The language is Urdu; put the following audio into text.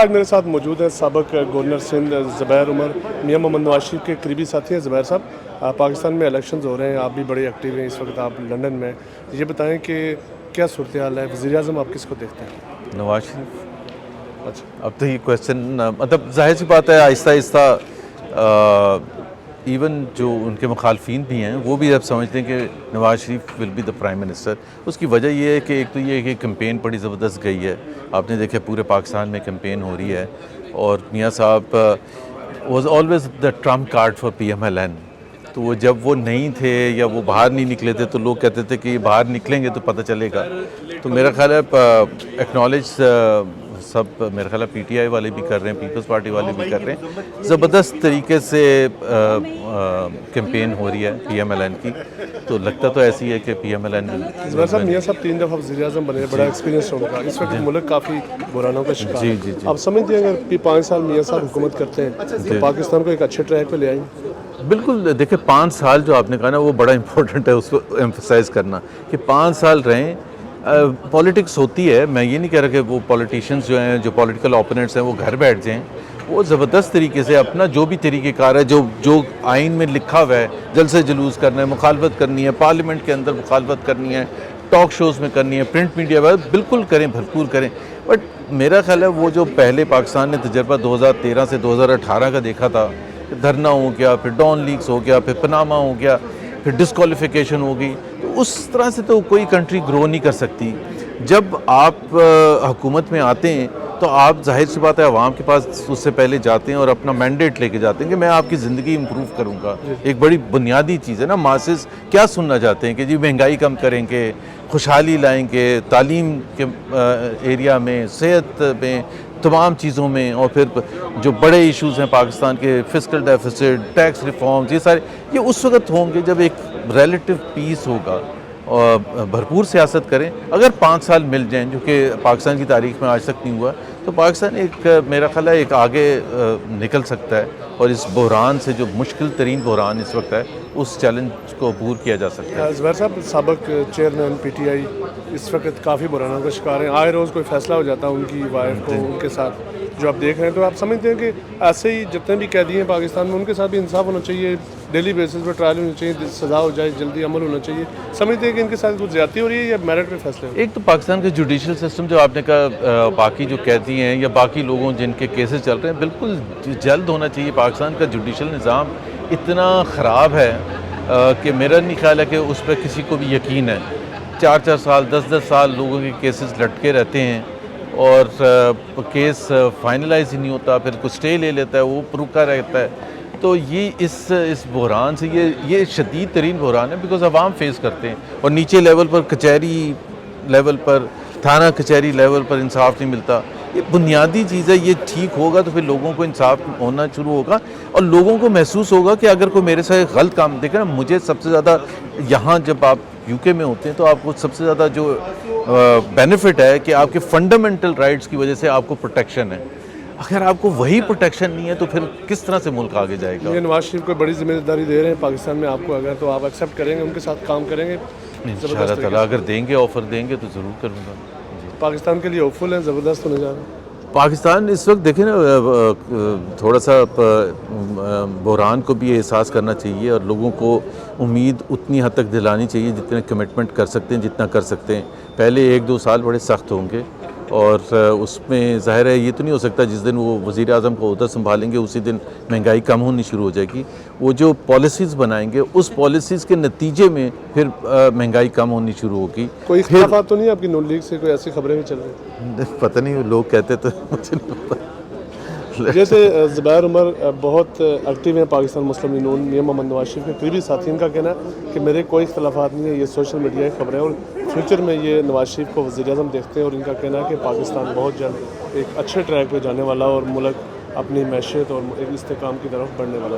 آج میرے ساتھ موجود ہیں سابق گورنر سندھ زبیر عمر، میاں محمد نواز شریف کے قریبی ساتھی ہیں. زبیر صاحب، پاکستان میں الیکشنز ہو رہے ہیں، آپ بھی بڑے ایکٹیو ہیں، اس وقت آپ لندن میں. یہ بتائیں کہ کیا صورتحال ہے، وزیر اعظم آپ کس کو دیکھتے ہیں؟ نواز شریف. اچھا، اب تو یہ کویشچن مطلب ظاہر سی بات ہے، آہستہ آہستہ ایون جو ان کے مخالفین بھی ہیں وہ بھی اب سمجھتے ہیں کہ Nawaz Sharif will be the prime minister. اس کی وجہ یہ ہے کہ ایک تو یہ ہے کہ کمپین بڑی زبردست گئی ہے. آپ نے دیکھا پورے پاکستان میں کمپین ہو رہی ہے، اور میاں صاحب was always the Trump card for PMLN. تو وہ جب وہ نہیں تھے یا وہ باہر نہیں نکلے تھے تو لوگ کہتے تھے کہ یہ باہر نکلیں گے تو پتہ چلے گا. تو میرا خیال ہے ایکنالج سب میرا خیال ہے PTI والے بھی کر رہے ہیں، پیپلز پارٹی والے بھی کر رہے ہیں. زبردست طریقے سے کیمپین ہو رہی ہے PMLN کی. تو لگتا تو ایسی ہے کہ PMLN. زبیر صاحب، میاں صاحب 3 دفعہ وزیر اعظم بنے، بڑا ایکسپیرینس ہوگا. اس وقت ملک کافی بحرانوں کا شکار ہے. جی. آپ سمجھتے ہیں اگر 5 سال میاں صاحب حکومت کرتے ہیں تو پاکستان کو ایک اچھے ٹریک پہ لے آئیں گے؟ بالکل. دیکھیں 5 سال جو آپ نے کہا نا وہ بڑا امپورٹنٹ ہے اس کو ایمفسائز کرنا کہ 5 سال رہیں. پولیٹکس ہوتی ہے، میں یہ نہیں کہہ رہا کہ وہ پولیٹیشینز جو ہیں، جو پولیٹیکل اوپوننٹس ہیں وہ گھر بیٹھ جائیں. وہ زبردست طریقے سے اپنا جو بھی طریقہ کار ہے، جو آئین میں لکھا ہوا ہے، جلسے جلوس کرنا ہے، مخالفت کرنی ہے، پارلیمنٹ کے اندر مخالفت کرنی ہے، ٹاک شوز میں کرنی ہے، پرنٹ میڈیا پر بالکل کریں، بھرپور کریں. بٹ میرا خیال ہے وہ جو پہلے پاکستان نے تجربہ 2013 سے 2018 کا دیکھا تھا، دھرنا ہو گیا، پھر ڈان لیکس ہو گیا، پھر پناما ہو گیا، پھر ڈسکوالیفیکیشن ہو گئی. تو اس طرح سے تو کوئی کنٹری گرو نہیں کر سکتی. جب آپ حکومت میں آتے ہیں تو آپ ظاہر سی بات ہے عوام کے پاس اس سے پہلے جاتے ہیں اور اپنا مینڈیٹ لے کے جاتے ہیں کہ میں آپ کی زندگی امپروو کروں گا. ایک بڑی بنیادی چیز ہے نا. ماسز کیا سننا چاہتے ہیں کہ جی مہنگائی کم کریں گے، خوشحالی لائیں گے، تعلیم کے ایریا میں، صحت میں، تمام چیزوں میں. اور پھر جو بڑے ایشوز ہیں پاکستان کے، فسکل ڈیفیسٹ، ٹیکس ریفارمز، یہ سارے یہ اس وقت ہوں گے جب ایک ریلیٹیو پیس ہوگا. اور بھرپور سیاست کریں. اگر 5 سال مل جائیں، جو کہ پاکستان کی تاریخ میں آج تک نہیں ہوا، تو پاکستان ایک میرا خیال ہے ایک آگے نکل سکتا ہے. اور اس بحران سے جو مشکل ترین بحران اس وقت ہے، اس چیلنج کو عبور کیا جا سکتا ہے. زبیر صاحب، سابق چیئرمین PTI اس وقت کافی بحرانوں کا شکار ہیں. آئے روز کوئی فیصلہ ہو جاتا ہے ان کی وائف کو، ان کے ساتھ جو آپ دیکھ رہے ہیں. تو آپ سمجھتے ہیں کہ ایسے ہی جتنے بھی قیدی ہیں پاکستان میں ان کے ساتھ بھی انصاف ہونا چاہیے، ڈیلی بیسس پہ ٹرائل ہونی چاہیے، سزا ہو جائے، جلدی عمل ہونا چاہیے؟ سمجھتے ہیں کہ ان کے ساتھ کچھ زیادتی ہو رہی ہے یا میرٹ پہ فیصلے ہو؟ ایک تو پاکستان کا جوڈیشل سسٹم جو آپ نے کہا، باقی جو قیدی ہیں یا باقی لوگوں جن کے کیسز چل رہے ہیں، بالکل جلد ہونا چاہیے. پاکستان کا جوڈیشل نظام اتنا خراب ہے کہ میرا نہیں خیال ہے کہ اس پہ کسی کو بھی یقین ہے. 4 سال 10 سال لوگوں کے کیسز لٹکے رہتے ہیں اور کیس فائنلائز ہی نہیں ہوتا. پھر کوئی اسٹے لے لیتا ہے، وہ رکا رہتا ہے. تو یہ اس بحران سے یہ شدید ترین بحران ہے، بیکاز عوام فیس کرتے ہیں. اور نیچے لیول پر، کچہری لیول پر، تھانہ کچہری لیول پر انصاف نہیں ملتا. یہ بنیادی چیز ہے. یہ ٹھیک ہوگا تو پھر لوگوں کو انصاف ہونا شروع ہوگا، اور لوگوں کو محسوس ہوگا کہ اگر کوئی میرے سے غلط کام دیکھے نا. مجھے سب سے زیادہ یہاں جب آپ UK میں ہوتے ہیں تو آپ کو سب سے زیادہ جو بینیفٹ ہے کہ آپ کے فنڈامنٹل رائٹس کی وجہ سے آپ کو پروٹیکشن ہے. اگر آپ کو وہی پروٹیکشن نہیں ہے تو پھر کس طرح سے ملک آگے جائے گا؟ یہ نواز شریف کو بڑی ذمہ داری دے رہے ہیں پاکستان میں آپ کو، اگر تو آپ ایکسیپٹ کریں گے، ان کے ساتھ کام کریں گے؟ انشاءاللہ تعالیٰ اگر دیں گے، آفر دیں گے تو ضرور کروں گا. پاکستان کے لیے ہوپ فل ہیں، زبردست ہونے جا رہے ہیں پاکستان اس وقت دیکھیں نا، تھوڑا سا بحران کو بھی احساس کرنا چاہیے، اور لوگوں کو امید اتنی حد تک دلانی چاہیے جتنے کمٹمنٹ کر سکتے ہیں، جتنا کر سکتے ہیں. پہلے 1-2 سال بڑے سخت ہوں گے، اور اس میں ظاہر ہے یہ تو نہیں ہو سکتا جس دن وہ وزیر اعظم کو عہدہ سنبھالیں گے اسی دن مہنگائی کم ہونی شروع ہو جائے گی. وہ جو پالیسیز بنائیں گے اس پالیسیز کے نتیجے میں پھر مہنگائی کم ہونی شروع ہوگی. کوئی اختلافات تو نہیں آپ کی نون لیگ سے؟ کوئی ایسی خبریں بھی چل رہی ہیں؟ پتہ نہیں، لوگ کہتے تو مجھے نہیں پتہ. جیسے زبیر عمر بہت ایکٹیو ہیں پاکستان مسلم لیگ نون، میاں محمد نواز شریف کے قریبی ساتھی، ان کا کہنا ہے کہ میرے کوئی اختلافات نہیں ہے، یہ سوشل میڈیا کی خبریں، اور فیوچر میں یہ نواز شریف کو وزیر اعظم دیکھتے ہیں. اور ان کا کہنا ہے کہ پاکستان بہت جلد ایک اچھے ٹریک پہ جانے والا اور ملک اپنی معیشت اور ایک استحکام کی طرف بڑھنے والا.